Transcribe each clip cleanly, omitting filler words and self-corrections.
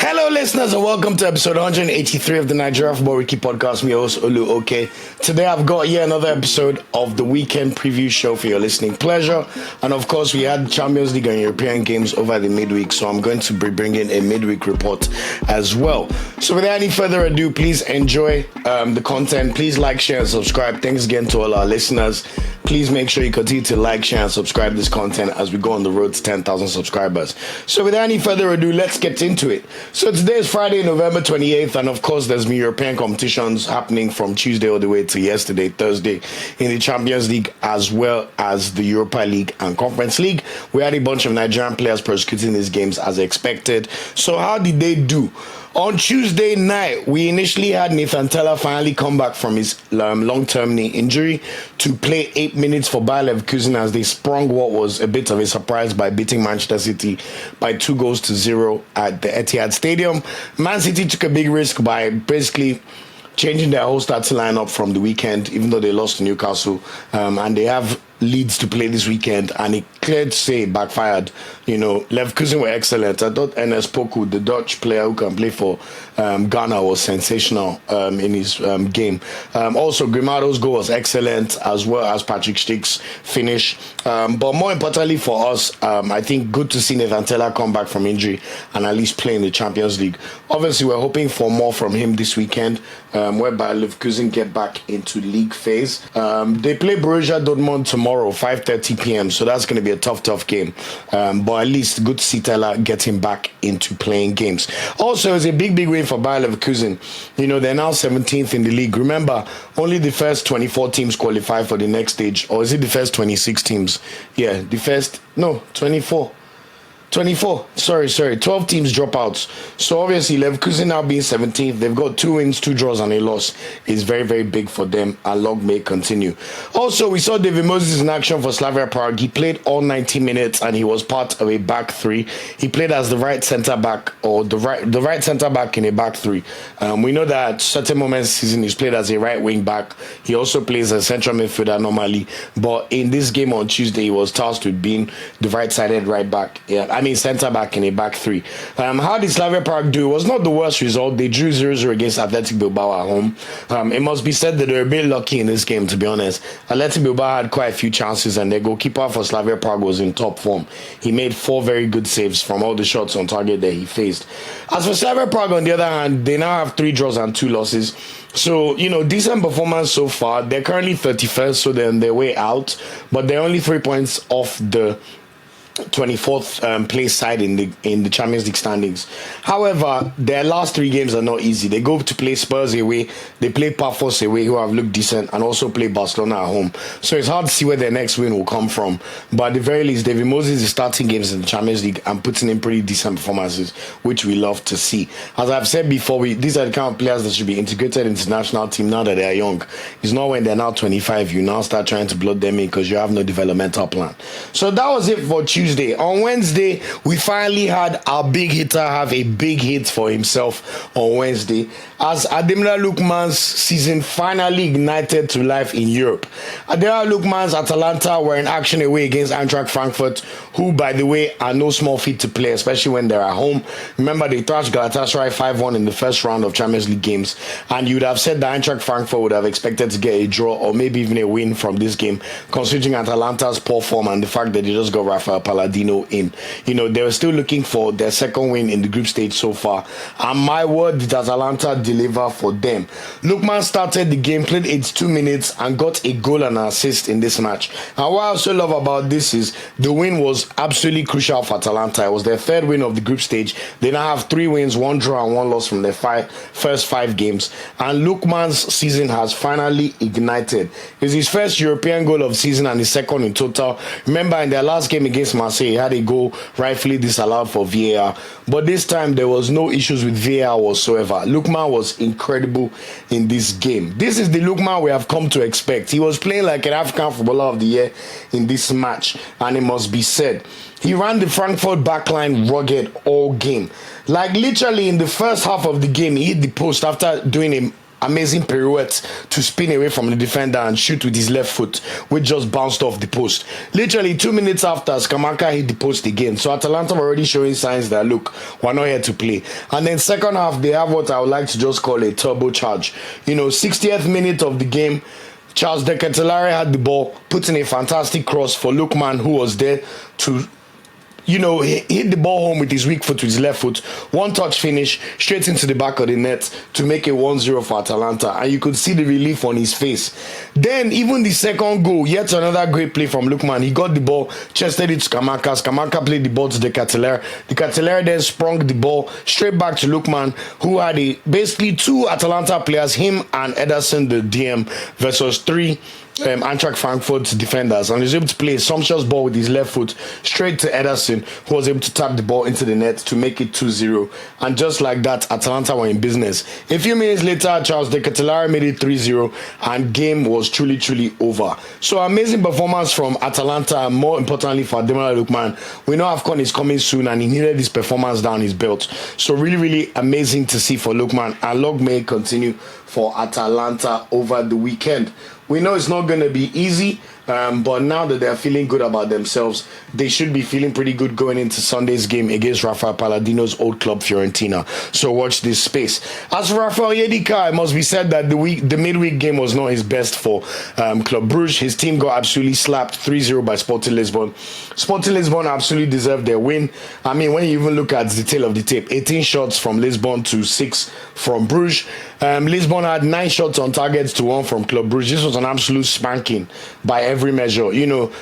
Hello, listeners, and welcome to episode 183 of the Nigerian Football Wiki podcast. Me, host Olu Oke. Today, I've got yet another episode of the weekend preview show for your listening pleasure. And of course, we had Champions League and European games over the midweek, so I'm going to be bringing a midweek report as well. So, without any further ado, please enjoy the content. Please like, share, and subscribe. Thanks again to all our listeners. Please make sure you continue to like, share, and subscribe this content as we go on the road to 10,000 subscribers. So, without any further ado, let's get into it. So today is Friday, November 28th, and of course there's been European competitions happening from Tuesday all the way to yesterday, Thursday, in the Champions League as well as the Europa League and Conference League. We had a bunch of Nigerian players prosecuting these games as expected. So how did they do? On Tuesday night, we initially had Nathan Tella finally come back from his long-term knee injury to play 8 minutes for Bayer Leverkusen as they sprung what was a bit of a surprise by beating Manchester City by 2-0 at the Etihad Stadium. Man City took a big risk by basically changing their whole starting lineup from the weekend, even though they lost to Newcastle, and they have Leeds to play this weekend, and it clear to say it backfired. You know, Leverkusen were excellent. I thought Enes Poku, the Dutch player who can play for Ghana, was sensational in his game. Also, Grimaldo's goal was excellent, as well as Patrick Schick's finish. But more importantly for us, I think good to see Nathan Tella come back from injury and at least play in the Champions League. Obviously, we're hoping for more from him this weekend, whereby Leverkusen get back into league phase. They play Borussia Dortmund tomorrow, 5:30 p.m. So that's going to be a tough game. But at least good to see Tella getting back into playing games. Also, it's a big win for Bayer Leverkusen. You know, they're now 17th in the league. Remember, only the first 24 teams qualify for the next stage. Or is it the first 26 teams? Yeah, 24. 12 teams drop out. So obviously Leverkusen now being 17th, they've got 2 wins, 2 draws and a loss. Is very big for them, and luck may continue. Also, we saw David Moses in action for Slavia Prague. He played all 90 minutes and he was part of a back three. He played as the right centre back, or the right centre back in a back three. We know that at certain moments this season he's played as a right wing back. He also plays as a central midfielder normally, but in this game on Tuesday he was tasked with being the right-sided right back. Centre back in a back three. How did Slavia Prague do? It was not the worst result. They drew 0-0 against Athletic Bilbao at home. It must be said that they were a bit lucky in this game, to be honest. Athletic Bilbao had quite a few chances, and their goalkeeper for Slavia Prague was in top form. He made 4 very good saves from all the shots on target that he faced. As for Slavia Prague, on the other hand, they now have 3 draws and 2 losses. So, you know, decent performance so far. They're currently 31st, so they're on their way out, but they're only 3 points off the 24th place side in the Champions League standings. However, their last 3 games are not easy. They go to play Spurs away, they play Pafos away, who have looked decent, and also play Barcelona at home. So it's hard to see where their next win will come from. But at the very least, David Moses is starting games in the Champions League and putting in pretty decent performances, which we love to see. As I've said before, these are the kind of players that should be integrated into the national team now that they are young. It's not when they're now 25, you now start trying to blood them in because you have no developmental plan. So that was it for Tuesday. On Wednesday, we finally had our big hitter have a big hit for himself on Wednesday, as Ademola Lookman's season finally ignited to life in Europe. Ademola Lookman's Atalanta were in action away against Eintracht Frankfurt, who, by the way, are no small feat to play, especially when they're at home. Remember, they thrashed Galatasaray 5-1 in the first round of Champions League games, and you would have said that Eintracht Frankfurt would have expected to get a draw or maybe even a win from this game, considering Atalanta's poor form and the fact that they just got Rafael Palladino in. You know, they were still looking for their second win in the group stage so far, and my word, did Atalanta deliver for them. Lookman started the game, played 82 minutes and got a goal and an assist in this match. And what I also love about this is the win was absolutely crucial for Atalanta. It was their 3rd win of the group stage. They now have 3 wins, 1 draw and 1 loss from their first 5 games, and Lookman's season has finally ignited. It's his first European goal of the season and his second in total. Remember, in their last game against Marseille, he had a goal rightfully disallowed for VAR, but this time there was no issues with VAR whatsoever. Lookman was incredible in this game. This is the Lookman we have come to expect. He was playing like an African Footballer of the Year in this match, and it must be said, he ran the Frankfurt backline rugged all game. Like literally in the first half of the game, he hit the post after doing a amazing pirouette to spin away from the defender and shoot with his left foot, which just bounced off the post. Literally 2 minutes after, Scamacca hit the post again. So Atalanta were already showing signs that, look, we're not here to play. And then second half, they have what I would like to just call a turbo charge. 60th minute of the game, Charles De Ketelaere had the ball, put in a fantastic cross for Lookman, who was there to he hit the ball home with his weak foot, with his left foot. One touch finish, straight into the back of the net to make it 1-0 for Atalanta. And you could see the relief on his face. Then, even the second goal, yet another great play from Lookman. He got the ball, chested it to Scamacca. Scamacca played the ball to De Ketelaere. De Ketelaere then sprung the ball straight back to Lookman, who had basically two Atalanta players, him and Ederson, the DM, versus three Eintracht Frankfurt's defenders, and he was able to play a sumptuous ball with his left foot straight to Ederson, who was able to tap the ball into the net to make it 2-0. And just like that, Atalanta were in business. A few minutes later, Charles De Ketelaere made it 3-0, and game was truly over. So amazing performance from Atalanta, and more importantly for Ademola Lookman. We know AFCON is coming soon, and he needed this performance down his belt. So really amazing to see for Lookman, and luck may continue for Atalanta over the weekend. We know it's not going to be easy, but now that they're feeling good about themselves, they should be feeling pretty good going into Sunday's game against Rafael Palladino's old club, Fiorentina. So watch this space. As for Rafael Yedika, it must be said that the midweek game was not his best for Club Brugge. His team got absolutely slapped 3-0 by Sporting Lisbon. Sporting Lisbon absolutely deserved their win. I mean, when you even look at the tail of the tape, 18 shots from Lisbon to 6 from Bruges. Lisbon had 9 shots on targets to 1 from Club Brugge. This was an absolute spanking by every measure.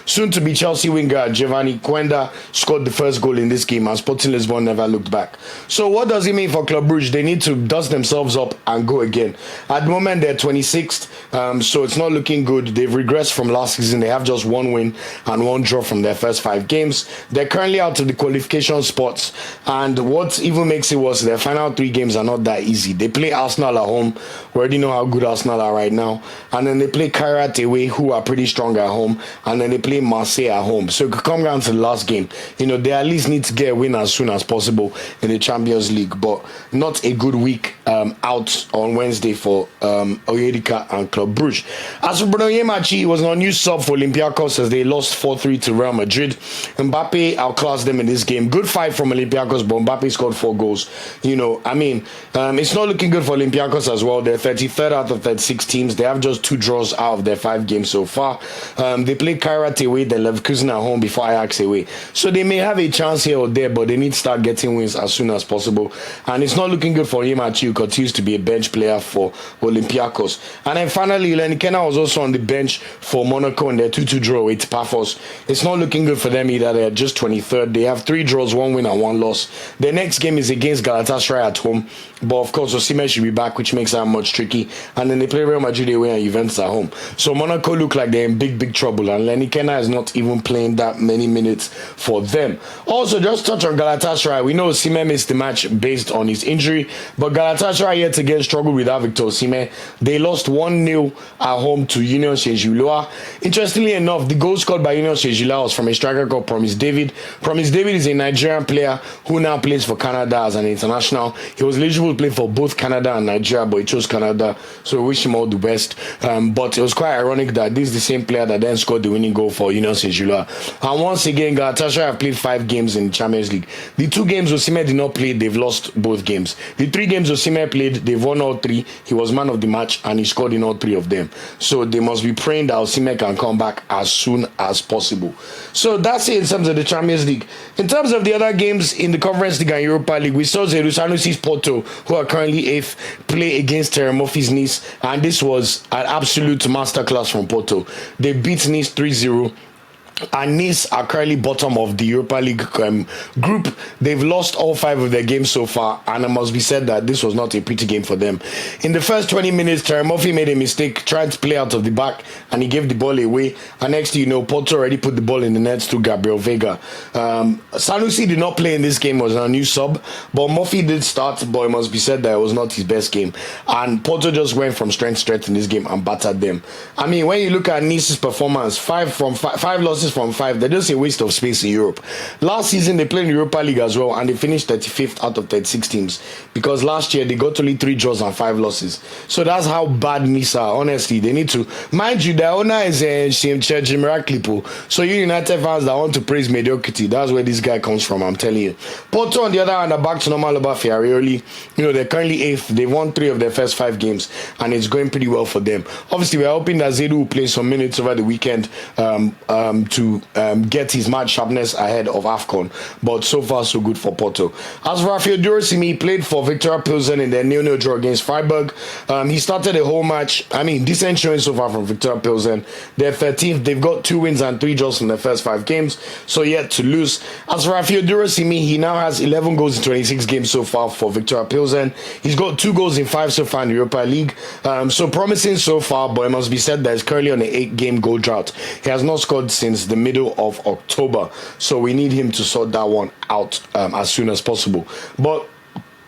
Soon to be Chelsea winger Giovanni Quenda scored the first goal in this game, and Sporting Lisbon never looked back. So what does it mean for Club Brugge? They need to dust themselves up and go again. At the moment, they're 26th, so it's not looking good. They've regressed from last season. They have just 1 win and 1 draw from their first 5 games. They're currently out of the qualification spots, and what even makes it worse, their final 3 games are not that easy. They play Arsenal at home. We already know how good Arsenal are right now. And then they play Kairat away, who are pretty strong at home. And then they play Marseille at home. So it could come down to the last game. They at least need to get a win as soon as possible in the Champions League. But not a good week out on Wednesday for Oyedika and Club Brugge. As for Bruno Yemachi, he was an unused sub for Olympiacos as they lost 4-3 to Real Madrid. Mbappe outclassed them in this game. Good fight from Olympiacos, but Mbappe scored 4 goals. It's not looking good for Olympiacos as well. They're 33rd out of 36 teams. They have just 2 draws out of their 5 games so far. They play Kairat away, then Leverkusen at home before Ajax away. So they may have a chance here or there, but they need to start getting wins as soon as possible. And it's not looking good for Yemachi, who continues to be a bench player for Olympiacos. And then finally, Lenny Kenna was also on the bench for Monaco in their 2-2 draw with Paphos. It's not looking good for them either. They're just 23rd. They have 3 draws, 1 win and 1 loss. Their next game is against Galatasaray at home. But of course, Osimhen should be back, which makes that much tricky. And then they play Real Madrid away and Juventus at home. So Monaco look like they're in big trouble. And Lenny Kenna is not even playing that many minutes for them. Also, just touch on Galatasaray. We know Osimhen missed the match based on his injury. But Galatasaray yet again struggled without Victor Osimhen. They lost 1-0 at home to Union Saint-Gilloise. Interestingly enough, the goal scored by Union Saint-Gilloise was from a striker called Promise David. Promise David is a Nigerian player who now plays for Canada as an international. He was eligible to play for both Canada and Nigeria, but he chose Canada, so we wish him all the best. But it was quite ironic that this is the same player that then scored the winning goal for Union Saint-Gilloise. And once again, Galatasaray have played 5 games in the Champions League. The 2 games Osimhen did not play, they've lost both games. The 3 games Osimhen played, they've won all 3. He was man of the match and he scored in all 3 of them. So they must be praying that Osimhen can come back as soon as possible. So that's it in terms of the Champions League. In terms of the other games in the Conference League and Europa League, we saw Sanusi's Porto, who are currently 8th, play against Teremoffi's Nice, and this was an absolute masterclass from Porto. They beat Nice 3-0. And Nice are currently bottom of the Europa League group. They've lost all 5 of their games so far, and it must be said that this was not a pretty game for them. In the first 20 minutes, Teremoffi made a mistake, tried to play out of the back, and he gave the ball away. And next thing you know, Porto already put the ball in the nets to Gabriel Vega. Sanusi did not play in this game, was a new sub, but Murphy did start, but it must be said that it was not his best game. And Porto just went from strength to strength in this game and battered them. I mean, when you look at Nice's performance, 5 losses appearances from 5, they're just a waste of space in Europe. Last season, they played in the Europa League as well, and they finished 35th out of 36 teams, because last year they got only 3 draws and 5 losses. So that's how bad Nice are. Honestly, they need to, mind you, their owner is Jim Ratcliffe. So you United fans that want to praise mediocrity, that's where this guy comes from, I'm telling you. Porto, on the other hand, are back to normal over Fiorioli. They're currently 8th. They won 3 of their first 5 games, and it's going pretty well for them. Obviously, we're hoping that Zedu will play some minutes over the weekend to get his match sharpness ahead of AFCON. But so far, so good for Porto. As for Fiordorosimi, he played for Victoria Pilsen in their 0-0 draw against Freiburg. He started the whole match. I mean, decent showing so far from Victoria Pilsen. They're 13th. They've got 2 wins and 3 draws from their first 5 games, so yet to lose. As for Fiordorosimi, he now has 11 goals in 26 games so far for Victoria Pilsen. He's got 2 goals in 5 so far in the Europa League. So promising so far, but it must be said that he's currently on an 8-game goal drought. He has not scored since the middle of October, so we need him to sort that one out as soon as possible. But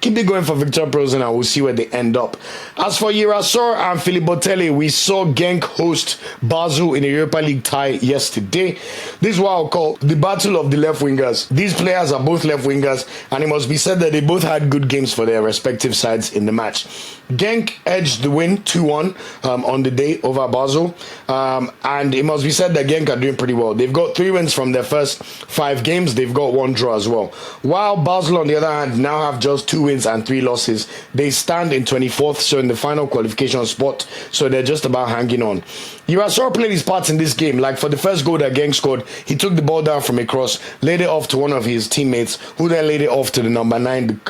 keep it going for Victor Pilsen and we'll see where they end up. As for Girasor and Philippe Otele, we saw Genk host Basel in a Europa League tie yesterday. This is what I'll call the battle of the left wingers. These players are both left wingers, and it must be said that they both had good games for their respective sides in the match. Genk edged the win 2-1 on the day over Basel, and it must be said that Genk are doing pretty well. They've got 3 wins from their first 5 games. They've got 1 draw as well. While Basel, on the other hand, now have just 2 wins and 3 losses. They stand in 24th, so in the final qualification spot, so they're just about hanging on. Girasor played his part in this game. Like for the first goal that Genk scored, he took the ball down from a cross, laid it off to one of his teammates, who then laid it off to the number 9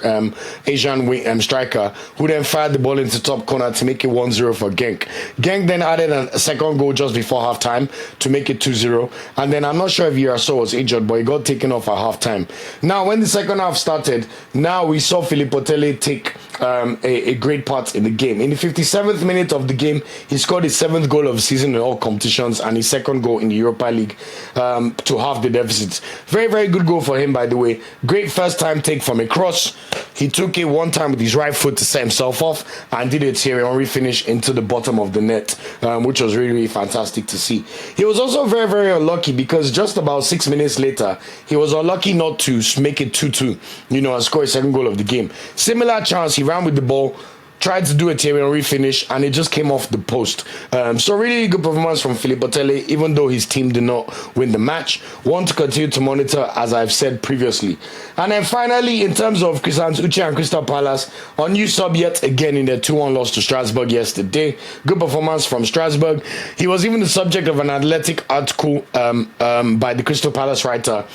Asian striker, who then fired the ball into top corner to make it 1-0 for Genk. Genk then added a second goal just before halftime to make it 2-0, and then I'm not sure if Girasor was injured, but he got taken off at halftime. Now, when the second half started, now we saw Philippe Otele take a great part in the game. In the 57th minute of the game, he scored his 7th goal of the season in all competitions and his 2nd goal in the Europa League to halve the deficit. Very, very good goal for him, by the way. Great first time take from a cross. He took it one time with his right foot to set himself off and did a Thierry Henry finish into the bottom of the net, which was really, really fantastic to see. He was also very, very unlucky because just about 6 minutes later, he was unlucky not to make it 2-2, and score his 2nd goal of the game. Similar chance, he ran with the ball, tried to do a Thierry Henry finish, and it just came off the post. So really good performance from Philippe Otele, even though his team did not win the match. One to continue to monitor, as I've said previously. And then finally, in terms of Kristians Uche and Crystal Palace, a new sub yet again in their 2-1 loss to Strasbourg yesterday. Good performance from Strasbourg. He was even the subject of an Athletic article by the Crystal Palace writer.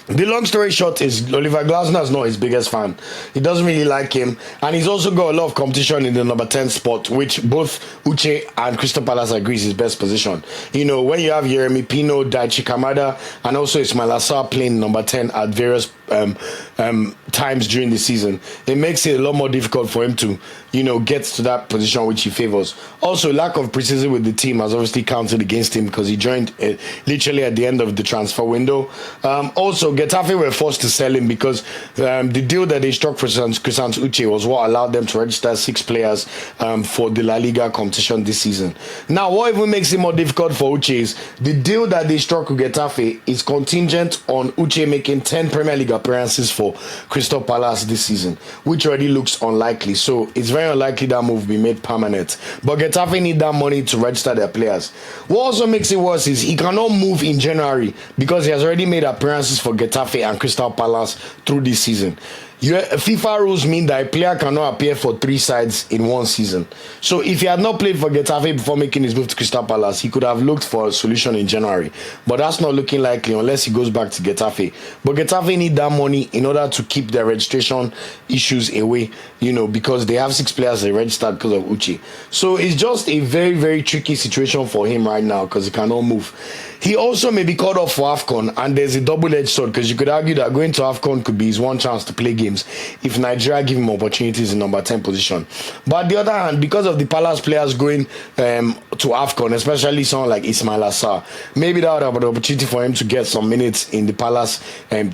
The long story short is Oliver Glasner is not his biggest fan. He doesn't really like him, and he's also got a lot of competition in the number 10 spot, which both Uche and Crystal Palace agree is his best position. When you have Yeremi Pino, Daichi Kamada, and also Ismail Assar playing number 10 at various times during the season, it makes it a lot more difficult for him to get to that position which he favors. Also, lack of precision with the team has obviously counted against him because he joined literally at the end of the transfer window. Also, Getafe were forced to sell him because the deal that they struck for Kristians Uche was what allowed them to register 6 players for the La Liga competition this season. Now, what even makes it more difficult for Uche is the deal that they struck with Getafe is contingent on Uche making 10 Premier League appearances for Crystal Palace this season, which already looks unlikely. So it's very unlikely that move will be made permanent. But Getafe need that money to register their players. What also makes it worse is he cannot move in January because he has already made appearances for Getafe and Crystal Palace through this season. FIFA rules mean that a player cannot appear for 3 sides in one season. So if he had not played for Getafe before making his move to Crystal Palace, he could have looked for a solution in January. But that's not looking likely unless he goes back to Getafe. But Getafe need that money in order to keep their registration issues away, because they have 6 players they registered because of Uche. So it's just a very, very tricky situation for him right now because he cannot move. He also may be called off for AFCON, and there's a double-edged sword because you could argue that going to AFCON could be his one chance to play games. games if Nigeria give him opportunities in number 10 position. But on the other hand, because of the Palace players going to AFCON, especially someone like Ismail Assar, maybe that would have an opportunity for him to get some minutes in the Palace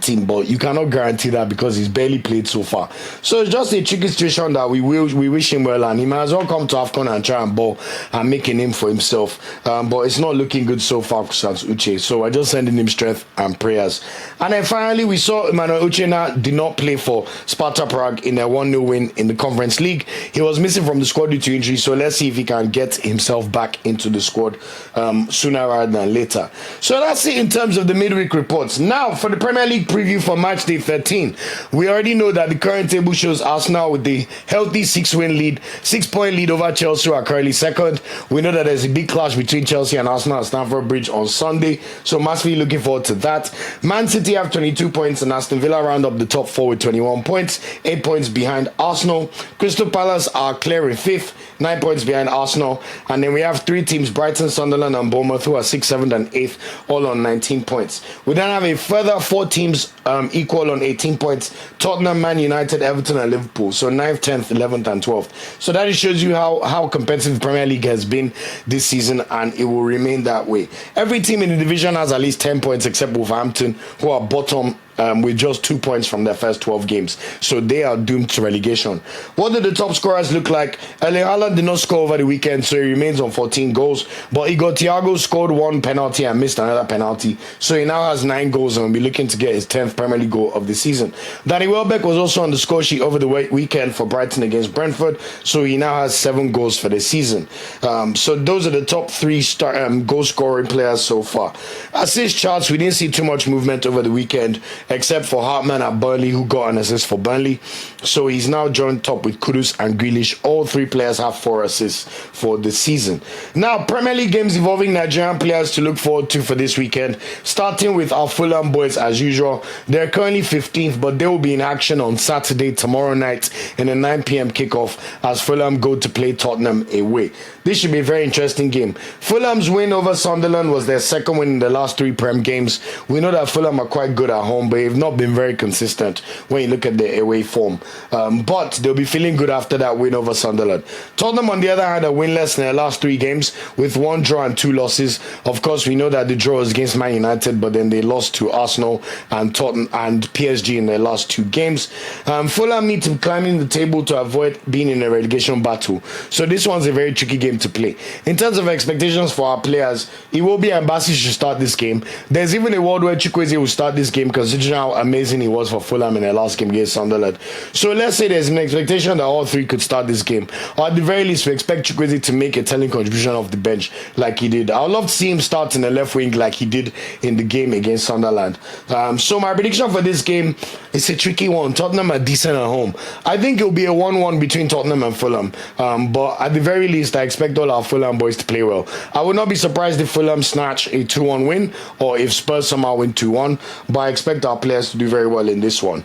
team, but you cannot guarantee that because he's barely played so far. So it's just a tricky situation that we wish him well, and he might as well come to AFCON and try and ball and make a name for himself. But it's not looking good so far for Sans Uche, so we're just sending him strength and prayers. And then finally, we saw Emmanuel Uchenna did not play for Sparta Prague in a 1-0 win in the Conference League. He was missing from the squad due to injury, so let's see if he can get himself back into the squad sooner rather than later. So that's it in terms of the midweek reports. Now for the Premier League preview for match day 13. We already know that the current table shows Arsenal with the healthy 6-point lead over Chelsea, who are currently second. We know that there's a big clash between Chelsea and Arsenal at Stamford Bridge on Sunday, so massively looking forward to that. Man City have 22 points and Aston Villa round up the top 4 with 21 points, 8 points behind Arsenal. Crystal Palace are clear in 5th, 9 points behind Arsenal. And then we have 3 teams, Brighton, Sunderland and Bournemouth, who are 6th, 7th and 8th, all on 19 points. We then have a further 4 teams equal on 18 points, Tottenham, Man United, Everton and Liverpool. So 9th, 10th, 11th and 12th. So that shows you how competitive the Premier League has been this season, and it will remain that way. Every team in the division has at least 10 points except Wolverhampton, who are bottom with just 2 points from their first 12 games. So they are doomed to relegation. What did the top scorers look like? Erling Haaland did not score over the weekend, so he remains on 14 goals. But Igor Thiago scored 1 penalty and missed another penalty. So he now has 9 goals and will be looking to get his 10th Premier League goal of the season. Danny Welbeck was also on the score sheet over the weekend for Brighton against Brentford. So he now has 7 goals for the season. So those are the top 3 goal scoring players so far. Assist charts, we didn't see too much movement over the weekend, except for Hartman at Burnley, who got an assist for Burnley. So he's now joined top with Kudus and Grealish. All 3 players have 4 assists for the season. Now, Premier League games involving Nigerian players to look forward to for this weekend. Starting with our Fulham boys as usual. They're currently 15th, but they will be in action on Saturday, tomorrow night, in a 9 p.m. kickoff as Fulham go to play Tottenham away. This should be a very interesting game. Fulham's win over Sunderland was their second win in the last 3 Prem games. We know that Fulham are quite good at home, but they've not been very consistent when you look at their away form. But they'll be feeling good after that win over Sunderland. Tottenham, on the other hand, are winless in their last 3 games with 1 draw and 2 losses. Of course, we know that the draw was against Man United, but then they lost to Arsenal and Tottenham and PSG in their last 2 games. Fulham need to climb in the table to avoid being in a relegation battle. So this one's a very tricky game to play. In terms of expectations for our players, Iwobi and Bassey should start this game. There's even a world where Chukwueze will start this game, considering how amazing he was for Fulham in their last game against Sunderland. So let's say there's an expectation that all 3 could start this game. Or at the very least, we expect Chukwueze to make a telling contribution off the bench like he did. I would love to see him start in the left wing like he did in the game against Sunderland. So my prediction for this game is a tricky one. Tottenham are decent at home. I think it'll be a 1-1 between Tottenham and Fulham. But at the very least, I expect all our Fulham boys to play well. I would not be surprised if Fulham snatch a 2-1 win or if Spurs somehow win 2-1. But I expect our players to do very well in this one.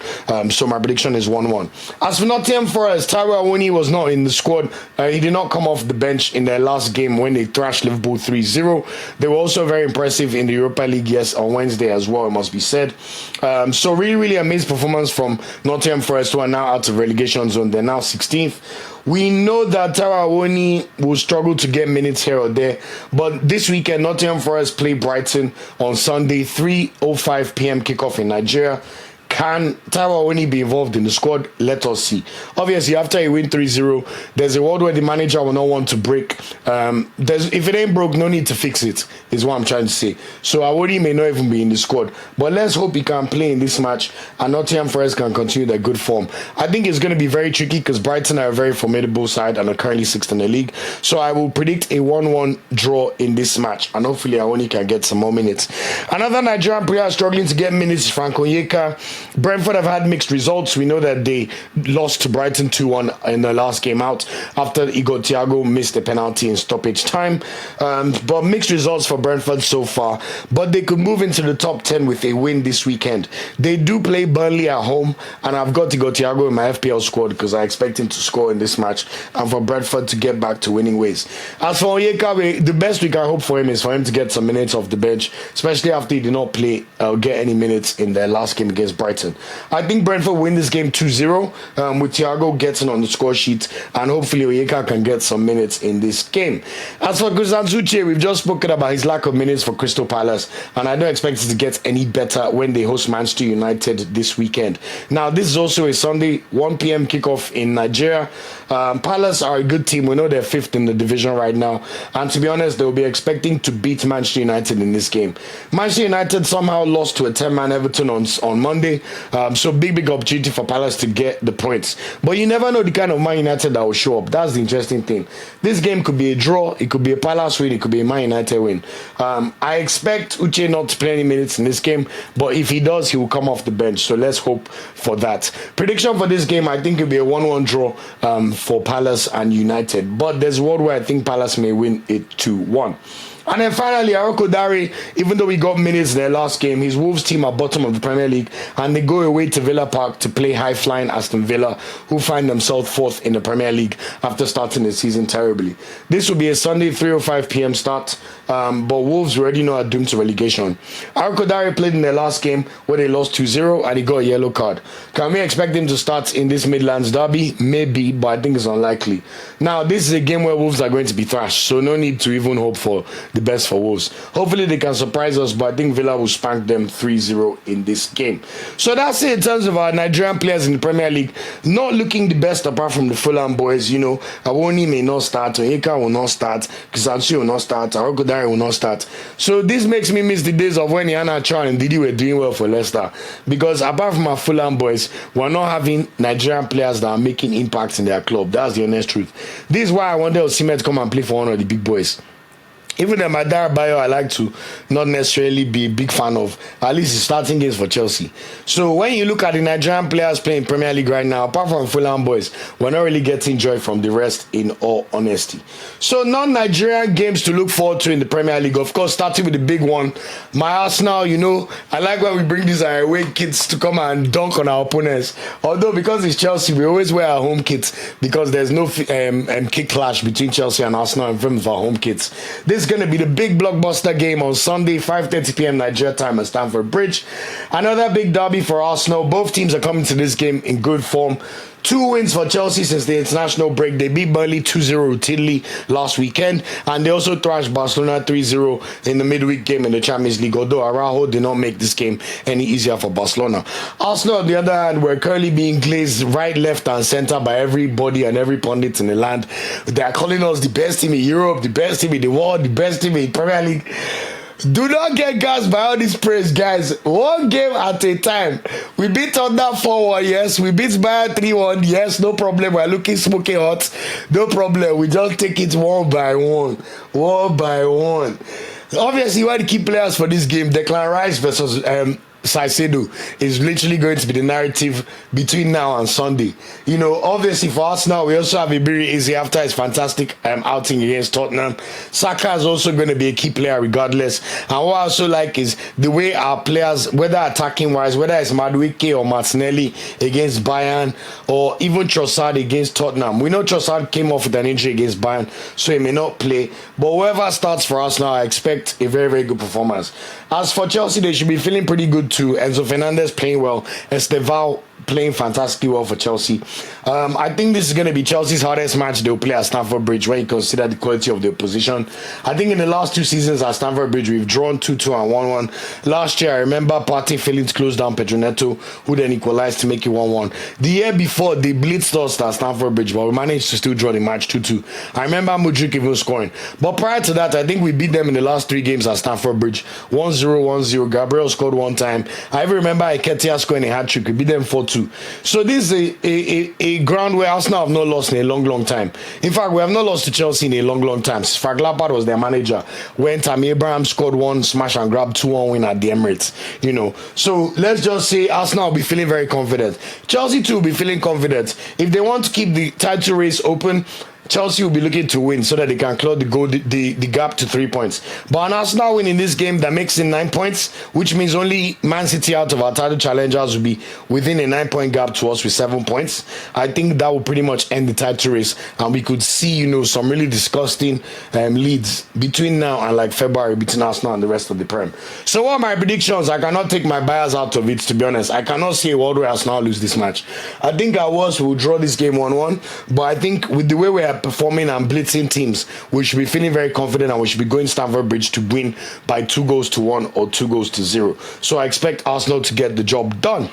So my prediction is 1-1. As for Nottingham Forest, Taiwo Awoniyi was not in the squad. He did not come off the bench in their last game when they thrashed Liverpool 3-0. They were also very impressive in the Europa League, yes, on Wednesday as well, it must be said. So really amazing performance from Nottingham Forest, who are now out of relegation zone. They're now 16th. We know that Taiwo Awoniyi will struggle to get minutes here or there, but this weekend Nottingham Forest play Brighton on Sunday, 3:05 p.m. kickoff in Nigeria. Can Taiwo Awoniyi be involved in the squad? Let us see. Obviously, after a win 3-0, there's a world where the manager will not want to break. If it ain't broke, no need to fix it, is what I'm trying to say. So Awoniyi may not even be in the squad. But let's hope he can play in this match and Nottingham Forest can continue their good form. I think it's going to be very tricky because Brighton are a very formidable side and are currently 6th in the league. So I will predict a 1-1 draw in this match. And hopefully Awoniyi can get some more minutes. Another Nigerian player struggling to get minutes is Frank Onyeka. Brentford have had mixed results. We know that they lost to Brighton 2-1 in the last game out after Igor Thiago missed a penalty in stoppage time. But mixed results for Brentford so far. But they could move into the top 10 with a win this weekend. They do play Burnley at home, and I've got Igor Thiago in my FPL squad because I expect him to score in this match and for Brentford to get back to winning ways. As for Onyeka, the best we can hope for him is for him to get some minutes off the bench, especially after he did not play or get any minutes in their last game against Brighton Everton. I think Brentford win this game 2-0 with Thiago getting on the score sheet, and hopefully Onyeka can get some minutes in this game. As for Chidozie, we've just spoken about his lack of minutes for Crystal Palace, and I don't expect it to get any better when they host Manchester United this weekend. Now, this is also a Sunday 1 p.m. kickoff in Nigeria. Palace are a good team. We know they're 5th in the division right now, and to be honest, they'll be expecting to beat Manchester United in this game. Manchester United somehow lost to a 10-man Everton on Monday, so big opportunity for Palace to get the points. But you never know the kind of Man United that will show up. That's the interesting thing. This game could be a draw, it could be a Palace win, it could be a Man United win. I expect Uche not to play any minutes in this game, but if he does, he will come off the bench, so let's hope for that. Prediction for this game, I think it'll be a 1-1 draw for Palace and United, but there's a world where I think Palace may win it 2-1. And then finally, Aroko Dare, even though we got minutes in their last game, his Wolves team are bottom of the Premier League, and they go away to Villa Park to play high-flying Aston Villa, who find themselves 4th in the Premier League after starting the season terribly. This will be a Sunday 3:05 p.m. start, but Wolves already know are doomed to relegation. Aroko Dare played in their last game where they lost 2-0 and he got a yellow card. Can we expect him to start in this Midlands derby? Maybe, but I think it's unlikely. Now, this is a game where Wolves are going to be thrashed, so no need to even hope for the best for Wolves. Hopefully they can surprise us, but I think Villa will spank them 3-0 in this game. So that's it in terms of our Nigerian players in the Premier League. Not looking the best apart from the Fulham boys. You know, Awoniyi may not start, Onyeka will not start, Chidozie will not start, Aroko Dare will not start. So this makes me miss the days of when Iwobi and Didi were doing well for Leicester, because apart from our Fulham boys, we're not having Nigerian players that are making impacts in their club. That's the honest truth. This is why I wanted Osimhen to come and play for one of the big boys. Even the Madara Bayo, I like to not necessarily be a big fan of. At least he's starting games for Chelsea. So when you look at the Nigerian players playing Premier League right now, apart from Fulham boys, we're not really getting joy from the rest, in all honesty. So non-Nigerian games to look forward to in the Premier League. Of course, starting with the big one, my Arsenal. You know, I like when we bring these away kits to come and dunk on our opponents. Although because it's Chelsea, we always wear our home kits because there's no kick clash between Chelsea and Arsenal in terms of our home kits. This is going to be the big blockbuster game on Sunday, 5:30 p.m. Nigeria time at Stamford Bridge. Another big derby for Arsenal. Both teams are coming to this game in good form. 2 wins for Chelsea since the international break. They beat Burnley 2-0 routinely last weekend, and they also thrashed Barcelona 3-0 in the midweek game in the Champions League, although Araujo did not make this game any easier for Barcelona. Arsenal, on the other hand, were currently being glazed right, left, and center by everybody and every pundit in the land. They are calling us the best team in Europe, the best team in the world, the best team in Premier League. Do not get gassed by all this praise, guys. One game at a time. We beat Thunder 4-1, yes. We beat Bayern 3-1, yes. No problem. We're looking smoking hot. No problem. We just take it one by one. One by one. Obviously, one of the key players for this game, Declan Rice versus Saicedo, is literally going to be the narrative between now and Sunday. You know, obviously for Arsenal, we also have Ibiri Easy after his fantastic outing against Tottenham. Saka is also going to be a key player regardless. And what I also like is the way our players, whether attacking wise, whether it's Maduka or Martinelli against Bayern, or even Trossard against Tottenham. We know Trossard came off with an injury against Bayern, so he may not play. But whoever starts for Arsenal, I expect a very good performance. As for Chelsea, they should be feeling pretty good too. Enzo Fernandez playing well, Estevao playing fantastically well for Chelsea. I think this is going to be Chelsea's hardest match they'll play at Stamford Bridge when you consider the quality of the opposition. I think in the last 2 seasons at Stamford Bridge, we've drawn 2-2 and 1-1. Last year, I remember Partey failing to close down Pedro Neto, who then equalized to make it 1-1. The year before, they blitzed us at Stamford Bridge, but we managed to still draw the match 2-2. I remember Mudryk even scoring. But prior to that, I think we beat them in the last 3 games at Stamford Bridge. 1-0, 1-0. Gabriel scored 1 time. I even remember Nketiah scoring a hat-trick. We beat them 4-2. So this is a ground where Arsenal have not lost in a long time. In fact, we have not lost to Chelsea in a long time. Frank Lampard was their manager when Tammy Abraham scored 1 smash and grab 2-1 win at the Emirates. You know, so let's just say Arsenal will be feeling very confident. Chelsea too will be feeling confident. If they want to keep the title race open, Chelsea will be looking to win so that they can close the gap to 3 points. But an Arsenal win in this game that makes it 9 points, which means only Man City out of our title challengers will be within a 9-point gap to us with 7 points. I think that will pretty much end the title race, and we could see, some really disgusting leads between now and like February between Arsenal and the rest of the Prem. So what are my predictions? I cannot take my bias out of it, to be honest. I cannot see a world where Arsenal lose this match. I think we'll draw this game 1-1, but I think with the way we are performing and blitzing teams, we should be feeling very confident and we should be going Stamford Bridge to win by 2-1 or 2-0. So I expect Arsenal to get the job done.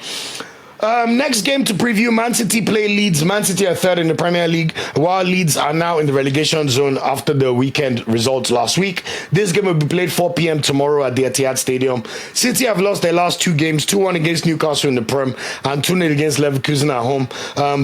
Next game to preview, Man City play Leeds. Man City are third in the Premier League, while Leeds are now in the relegation zone after the weekend results last week. This game will be played 4 p.m. tomorrow at the Etihad Stadium. City have lost their last 2 games, 2-1 against Newcastle in the Prem and 2-0 against Leverkusen at home.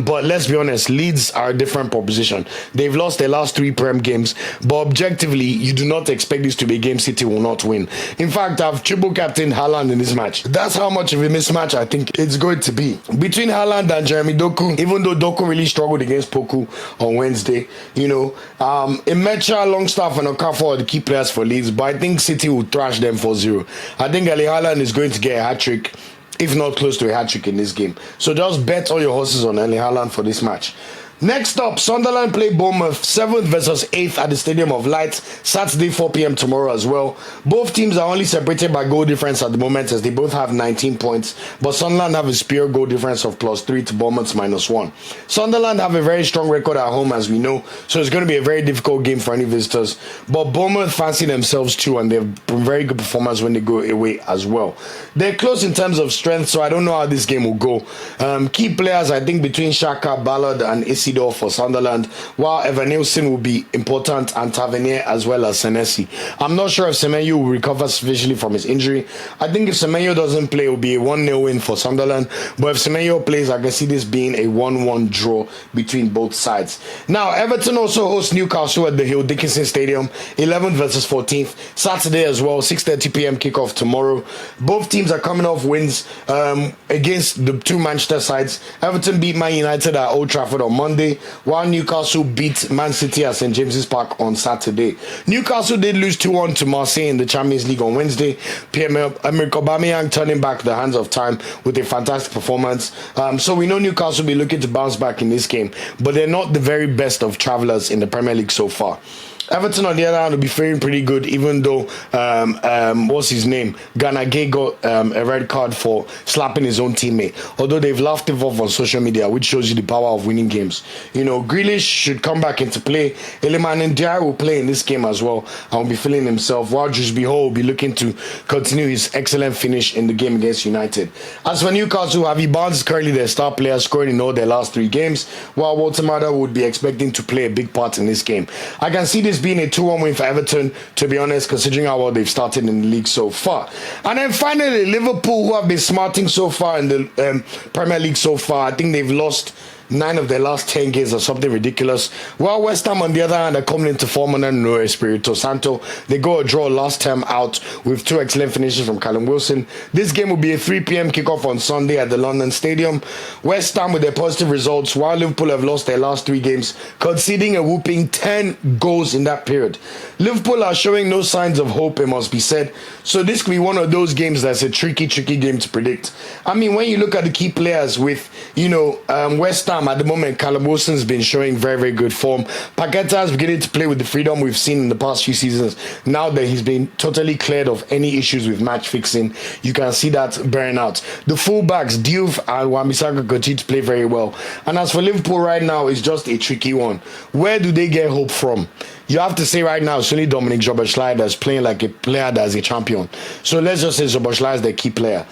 But let's be honest, Leeds are a different proposition. They've lost their last 3 Prem games, but objectively, you do not expect this to be a game City will not win. In fact, I've triple captained Haaland in this match. That's how much of a mismatch I think it's going to be between Haaland and Jeremy Doku, even though Doku really struggled against Poku on Wednesday. Imecha, Longstaff and Okafor are the key players for Leeds, but I think City will thrash them 4-0. I think Erling Haaland is going to get a hat-trick, if not close to a hat-trick in this game. So just bet all your horses on Erling Haaland for this match. Next up, Sunderland play Bournemouth, 7th versus 8th at the Stadium of Light, Saturday 4 p.m. tomorrow as well. Both teams are only separated by goal difference at the moment, as they both have 19 points, but Sunderland have a superior goal difference of +3 to Bournemouth's -1. Sunderland have a very strong record at home, as we know, so it's going to be a very difficult game for any visitors, but Bournemouth fancy themselves too, and they've been very good performers when they go away as well. They're close in terms of strength, so I don't know how this game will go. Key players, I think, between Xhaka, Ballard and for Sunderland, while Evanilson will be important and Tavernier as well as Senesi. I'm not sure if Semenyo will recover sufficiently from his injury. I think if Semenyo doesn't play, it will be a 1-0 win for Sunderland, but if Semenyo plays, I can see this being a 1-1 draw between both sides. Now, Everton also hosts Newcastle at the Hill Dickinson Stadium, 11th versus 14th, Saturday as well, 6:30 p.m. kickoff tomorrow. Both teams are coming off wins against the 2 Manchester sides. Everton beat Man United at Old Trafford on Monday, while Newcastle beat Man City at St James's Park on Saturday. Newcastle did lose 2-1 to Marseille in the Champions League on Wednesday. Pierre-Emerick Aubameyang turning back the hands of time with a fantastic performance. So we know Newcastle will be looking to bounce back in this game, but they're not the very best of travellers in the Premier League so far. Everton, on the other hand, will be faring pretty good, even though, what's his name? Ganagay got a red card for slapping his own teammate. Although they've laughed him off on social media, which shows you the power of winning games. Grealish should come back into play. Iliman Ndiaye will play in this game as well and will be feeling himself, while Jusby Hall will be looking to continue his excellent finish in the game against United. As for Newcastle, Harvey Barnes is currently their star player, scoring in all their last 3 games, while Walter Mada would be expecting to play a big part in this game. I can see this being a 2-1 win for Everton, to be honest, considering how well they've started in the league so far. And then finally, Liverpool, who have been smarting so far in the Premier League so far. I think they've lost 9 of their last 10 games or something ridiculous. While West Ham, on the other hand, are coming into form under Nuno Espirito Santo. They go a draw last time out with 2 excellent finishes from Callum Wilson. This game will be a 3 p.m. kickoff on Sunday at the London Stadium. West Ham with their positive results, while Liverpool have lost their last 3 games, conceding a whooping 10 goals in that period. Liverpool are showing no signs of hope, it must be said. So this could be one of those games that's a tricky game to predict. I mean, when you look at the key players with, West Ham, at the moment, Callum Wilson's been showing very, very good form. Paqueta is beginning to play with the freedom we've seen in the past few seasons. Now that he's been totally cleared of any issues with match fixing, you can see that bearing out. The fullbacks, Diouf and Wan-Bissaka, continue to play very well. And as for Liverpool right now, it's just a tricky one. Where do they get hope from? You have to say right now, it's only Dominic Szoboszlai that's playing like a player that's a champion. So let's just say Szoboszlai is the key player.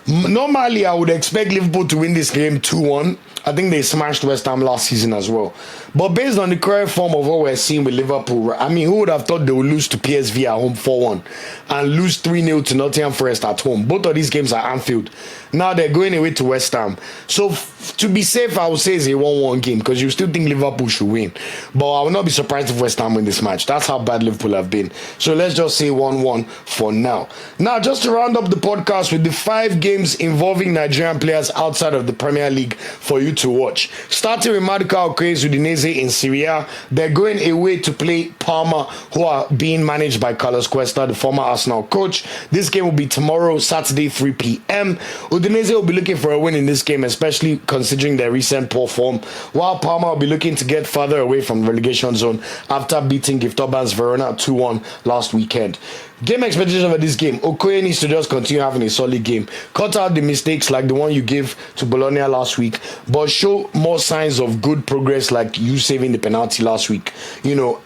Normally, I would expect Liverpool to win this game 2-1. I think they smashed West Ham last season as well. But based on the current form of what we're seeing with Liverpool, I mean, who would have thought they would lose to PSV at home 4-1 and lose 3-0 to Nottingham Forest at home? Both of these games are Anfield. Now they're going away to West Ham. So to be safe, I would say it's a 1-1 game because you still think Liverpool should win. But I will not be surprised if West Ham win this match. That's how bad Liverpool have been. So let's just say 1-1 for now. Now, just to round up the podcast with the 5 games involving Nigerian players outside of the Premier League for you to watch. Starting with Maduka Okoye's Udinese in Serie A. They're going away to play Parma, who are being managed by Carlos Cuesta, the former Arsenal coach. This game will be tomorrow, Saturday, 3 p.m. Udinese will be looking for a win in this game, especially considering their recent poor form, while Parma will be looking to get further away from the relegation zone after beating Gift Urban's Verona 2-1 last weekend. Game expectations over this game. Okoye needs to just continue having a solid game. Cut out the mistakes like the one you gave to Bologna last week, but show more signs of good progress like you saving the penalty last week.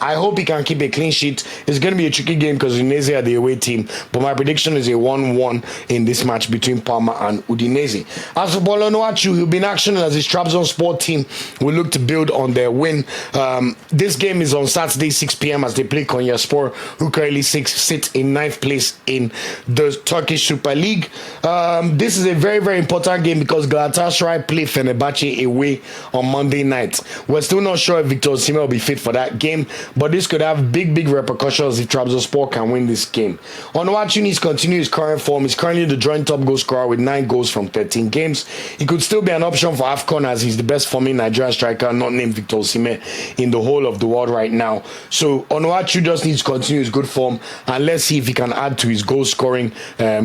I hope he can keep a clean sheet. It's going to be a tricky game because Udinese are the away team, but my prediction is a 1-1 in this match between Parma and Udinese. As for Onuachu, he'll be in action as his Trabzonspor team will look to build on their win. This game is on Saturday, 6 p.m. as they play Konyaspor, who currently sit in 9th place in the Turkish Super League. This is a very, very important game because Galatasaray play Fenerbahce away on Monday night. We're still not sure if Victor Osimhen will be fit for that game, but this could have big, big repercussions if Trabzonspor can win this game. Onuachu needs to continue his current form. He's currently the joint top goal scorer with 9 goals from 13 games. He could still be an option for AFCON as he's the best forming Nigerian striker not named Victor Osimhen in the whole of the world right now. So Onuachu just needs to continue his good form, and let's see if he can add to his goal scoring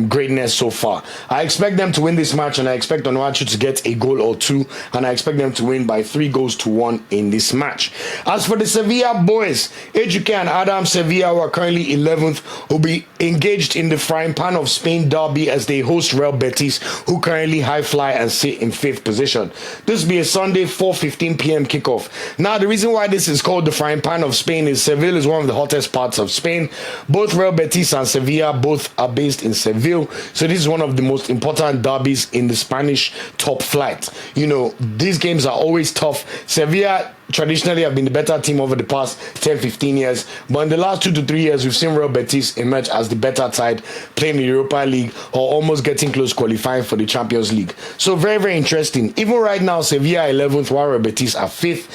greatness so far. I expect them to win this match, and I expect Onuachu to get a goal or 2, and I expect them to win by 3-1 in this match. As for the Sevilla boys, Ejuke and Adams Sevilla, who are currently 11th, will be engaged in the frying pan of Spain derby as they host Real Betis, who currently high fly and sit in 5th position. This will be a Sunday 4:15 p.m. kickoff. Now, the reason why this is called the frying pan of Spain is Seville is one of the hottest parts of Spain. Both Real Betis and Sevilla both are based in Seville, so this is one of the most important derbies in the Spanish top flight. These games are always tough. Sevilla traditionally have been the better team over the past 10-15 years, but in the last 2 to 3 years we've seen Real Betis emerge as the better side, playing the Europa League or almost getting close qualifying for the Champions League. So very, very interesting. Even right now, Sevilla 11th while Real Betis are 5th.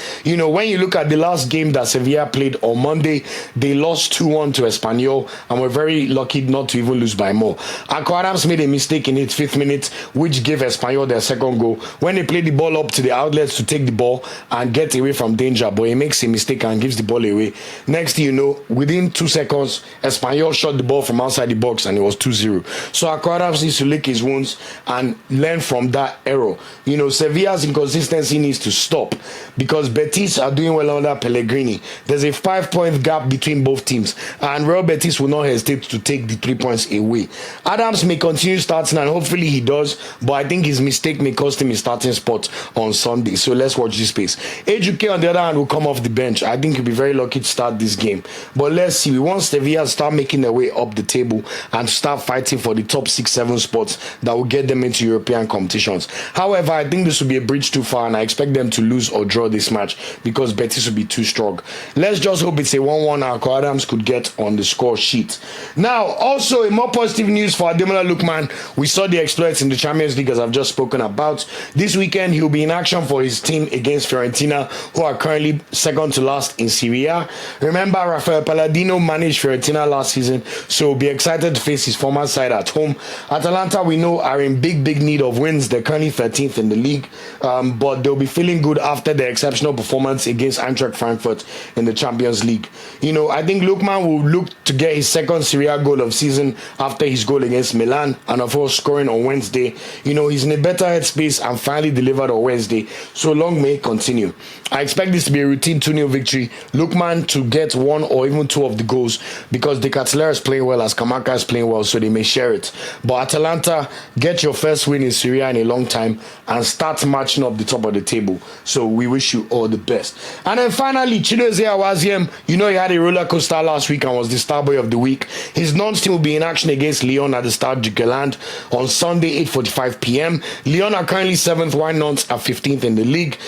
When you look at the last game that Sevilla played on Monday, they lost 2-1 to Espanyol and were very lucky not to even lose by more. Akor Adams made a mistake in its 5th minute, which gave Espanyol their second goal when they played the ball up to the outlets to take the ball and get away from danger, but he makes a mistake and gives the ball away. Next thing you know, within 2 seconds, Espanyol shot the ball from outside the box and it was 2-0. So Akor Adams needs to lick his wounds and learn from that error. Sevilla's inconsistency needs to stop because Betis are doing well under Pellegrini. There's a 5-point gap between both teams, and Real Betis will not hesitate to take the 3 points away. Adams may continue starting, and hopefully he does, but I think his mistake may cost him his starting spot on Sunday. So let's watch this space. Ejuke on the other hand will come off the bench. I think he'll be very lucky to start this game, but let's see. We want Sevilla to start making their way up the table and start fighting for the top 6-7 spots that will get them into European competitions. However, I think this will be a bridge too far, and I expect them to lose or draw this match because Betis will be too strong. Let's just hope it's a 1-1 Akor Adams could get on the score sheet. Now, also a more positive news for Ademola Lookman. We saw the exploits in the Champions League as I've just spoken about. This weekend he'll be in action for his team against Fiorentina, who are currently second to last in Serie A. Remember, Rafael Palladino managed Fiorentina last season, so we'll be excited to face his former side at home. Atalanta, we know, are in big need of wins. They're currently 13th in the league, but they'll be feeling good after their exceptional performance against Eintracht Frankfurt in the Champions League. I think Lookman will look to get his second Serie A goal of season after his goal against Milan and of course scoring on Wednesday. He's in a better headspace and finally delivered on Wednesday, so long may it continue. I expect this to be a routine 2-0 victory. Lookman to get 1 or even 2 of the goals because De Ketelaere is playing well as Kamaka is playing well, so they may share it. But Atalanta, get your first win in Serie A in a long time and start marching up the top of the table. So we wish you all the best. And then finally, Chidozie Awaziem, he had a roller coaster last week and was the star boy of the week. His Nantes team will be in action against Lyon at the Stade du Guerlain on Sunday 8:45 p.m. Lyon are currently 7th while Nantes are 15th in the league.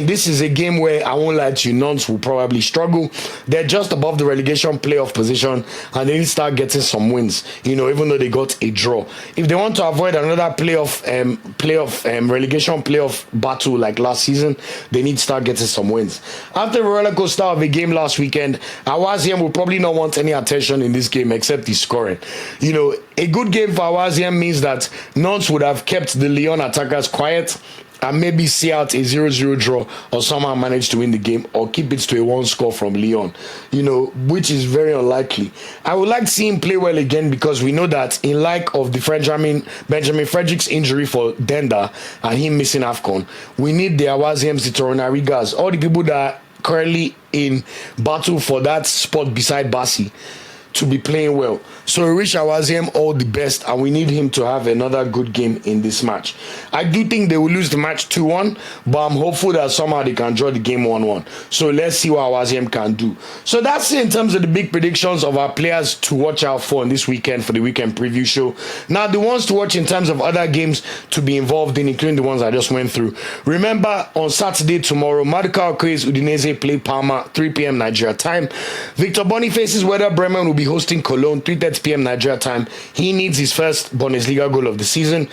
This is a game where I won't lie to you, Nantes will probably struggle. They're just above the relegation playoff position, and they need to start getting some wins, even though they got a draw. If they want to avoid another relegation playoff battle like last season, they need to start getting some wins. After the roller coaster of a game last weekend, Awaziem will probably not want any attention in this game except his scoring. A good game for Awaziem means that Nantes would have kept the Lyon attackers quiet and maybe see out a 0-0 draw or somehow manage to win the game or keep it to a 1 score from Lyon, which is very unlikely. I would like to see him play well again because we know that in light of the Benjamin Frederick's injury for Denda and him missing AFCON, we need the Awaziems, the Torunarigas, all the people that are currently in battle for that spot beside Bassey to be playing well. So we wish Awaziem all the best, and we need him to have another good game in this match. I do think they will lose the match 2-1, but I'm hopeful that somehow they can draw the game 1-1. So let's see what Awaziem can do. So that's it in terms of the big predictions of our players to watch out for in this weekend for the weekend preview show. Now, the ones to watch in terms of other games to be involved in, including the ones I just went through. Remember, on Saturday tomorrow, Maduka Okoye's Udinese play Parma, 3 p.m. Nigeria time. Victor Boniface's Werder Bremen will be hosting Cologne, 3:30 p.m. Nigeria time. He needs his first Bundesliga goal of the season.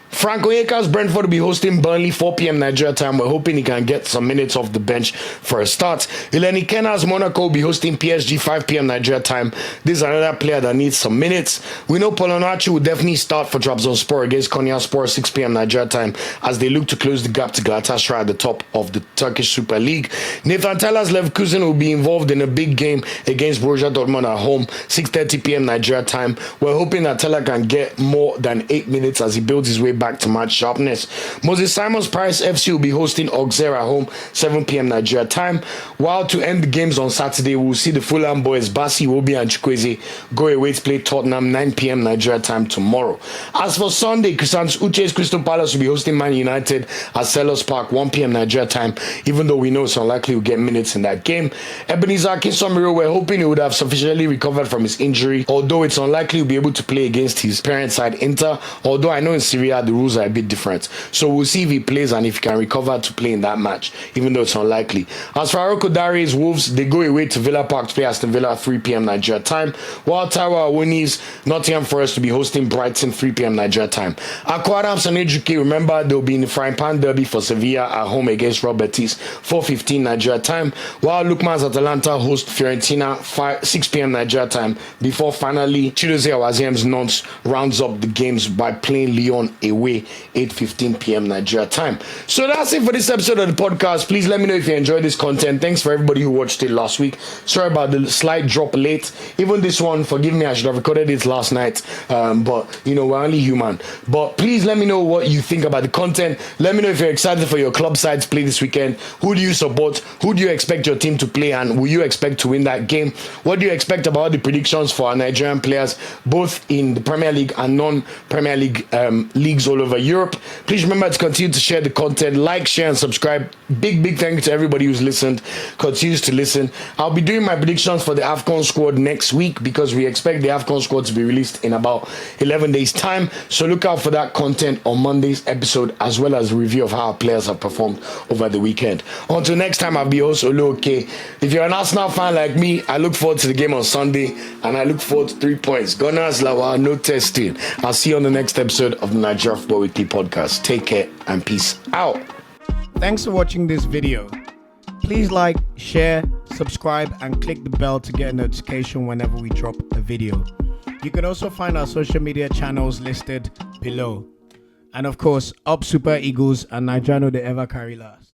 Frank Onyeka's Brentford will be hosting Burnley, 4 p.m. Nigeria time. We're hoping he can get some minutes off the bench for a start. Eleni Kena's Monaco will be hosting PSG, 5 p.m. Nigeria time. This is another player that needs some minutes. We know Onuachu will definitely start for Trabzonspor against Konyaspor, 6 p.m. Nigeria time, as they look to close the gap to Galatasaray at the top of the Turkish Super League. Nathan Tellers Leverkusen will be involved in a big game against Borussia Dortmund at home, 6:30 p.m. Nigeria time. We're hoping that Teller can get more than 8 minutes as he builds his way back to match sharpness. Moses Simon's Paris FC will be hosting Auxerre at home, 7 p.m. Nigeria time. While to end the games on Saturday, we'll see the Fulham boys Bassey, Iwobi and Chukwueze go away to play Tottenham, 9 p.m. Nigeria time tomorrow. As for Sunday, Kristan's Uche's Crystal Palace will be hosting Man United at Selhurst Park, 1 p.m. Nigeria time, even though we know it's unlikely we'll get minutes in that game. Ebenezer Kinsomiro, we're hoping he would have sufficiently recovered from his injury, although it's unlikely he'll be able to play against his parent side Inter, although I know in Syria the rules are a bit different. So we'll see if he plays and if he can recover to play in that match, even though it's unlikely. As for Aroko Dare's Wolves, they go away to Villa Park to play Aston Villa at 3 p.m. Nigeria time, while Taiwo Awoniyi's Nottingham Forest to be hosting Brighton, 3 p.m. Nigeria time. Akor Adams Chidera Ejuke, remember, they'll be in the frying pan derby for Sevilla at home against Betis, 4:15 Nigeria time, while Lookman's Atalanta host Fiorentina, 6 p.m. Nigeria time, before finally Chidozie Awaziem's Nantes rounds up the games by playing Lyon away, 8:15 p.m. Nigeria time. So that's it for this episode of the podcast. Please let me know if you enjoyed this content. Thanks for everybody who watched it last week. Sorry about the slight drop late. Even this one, forgive me, I should have recorded it last night. But we're only human. But please let me know what you think about the content. Let me know if you're excited for your club side to play this weekend. Who do you support? Who do you expect your team to play, and will you expect to win that game? What do you expect about the predictions for our Nigerian players, both in the Premier League and non-Premier League leagues all over Europe? Please remember to continue to share the content, like, share, and subscribe. Big thank you to everybody who's listened, continues to listen. I'll be doing my predictions for the AFCON squad next week because we expect the AFCON squad to be released in about 11 days time. So look out for that content on Monday's episode, as well as a review of how our players have performed over the weekend. Until next time, I'll be host Oluoke. If you're an Arsenal fan like me, I look forward to the game on Sunday, and I look forward to 3 points. Gunners Lawa, no testing. I'll see you on the next episode of the Nigeria Football Weekly podcast. Take care and peace out. Thanks for watching this video. Please like, share, subscribe, and click the bell to get a notification whenever we drop a video. You can also find our social media channels listed below. And of course, up Super Eagles and Nigeriano the ever carry last.